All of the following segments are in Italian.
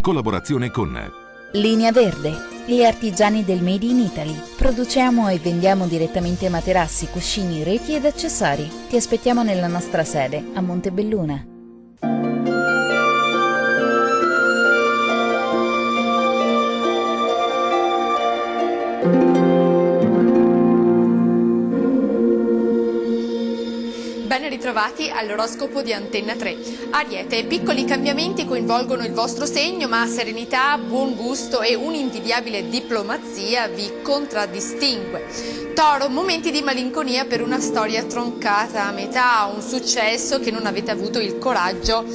collaborazione con Linea Verde, gli artigiani del Made in Italy. Produciamo e vendiamo direttamente materassi, cuscini, reti ed accessori. Ti aspettiamo nella nostra sede a Montebelluna. Ben ritrovati all'oroscopo di Antenna 3. Ariete, piccoli cambiamenti coinvolgono il vostro segno, ma serenità, buon gusto e un'invidiabile diplomazia vi contraddistingue. Toro, momenti di malinconia per una storia troncata a metà, un successo che non avete avuto il coraggio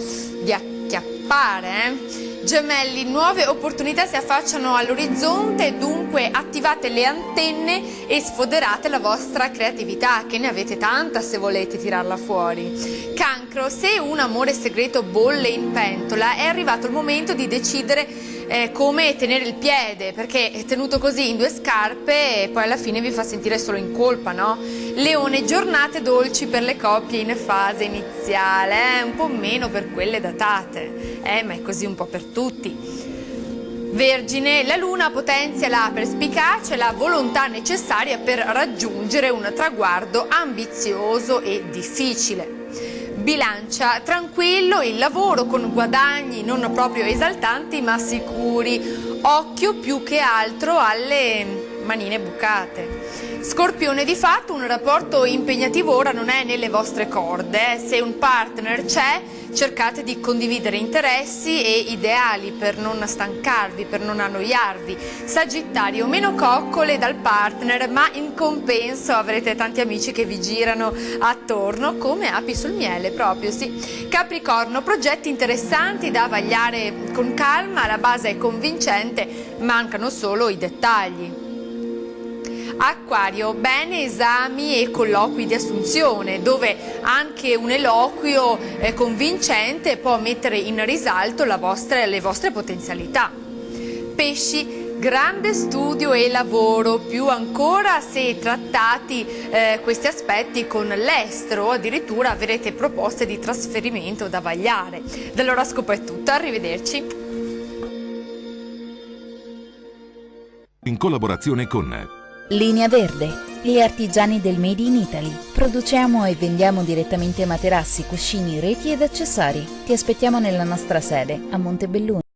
di acchiappare. Gemelli, nuove opportunità si affacciano all'orizzonte, dunque attivate le antenne e sfoderate la vostra creatività, che ne avete tanta se volete tirarla fuori. Cancro, se un amore segreto bolle in pentola, è arrivato il momento di decidere come tenere il piede, perché tenuto così in due scarpe e poi alla fine vi fa sentire solo in colpa, no? Leone, giornate dolci per le coppie in fase iniziale, un po' meno per quelle datate, ma è così un po' per tutti. Vergine, la luna potenzia la perspicacia e la volontà necessaria per raggiungere un traguardo ambizioso e difficile. Bilancia, tranquillo il lavoro con guadagni non proprio esaltanti ma sicuri, occhio più che altro alle manine bucate. Scorpione, di fatto un rapporto impegnativo ora non è nelle vostre corde, se un partner c'è cercate di condividere interessi e ideali per non stancarvi, per non annoiarvi. Sagittario, meno coccole dal partner, ma in compenso avrete tanti amici che vi girano attorno come api sul miele, proprio sì. Capricorno, progetti interessanti da vagliare con calma, la base è convincente, mancano solo i dettagli. Acquario, bene esami e colloqui di assunzione, dove anche un eloquio convincente può mettere in risalto le vostre potenzialità. Pesci, grande studio e lavoro, più ancora se trattati questi aspetti con l'estero, addirittura avrete proposte di trasferimento da vagliare. Dall'oroscopo è tutto, arrivederci. in collaborazione con Linea Verde, gli artigiani del Made in Italy. Produciamo e vendiamo direttamente materassi, cuscini, reti ed accessori. Ti aspettiamo nella nostra sede a Montebelluna.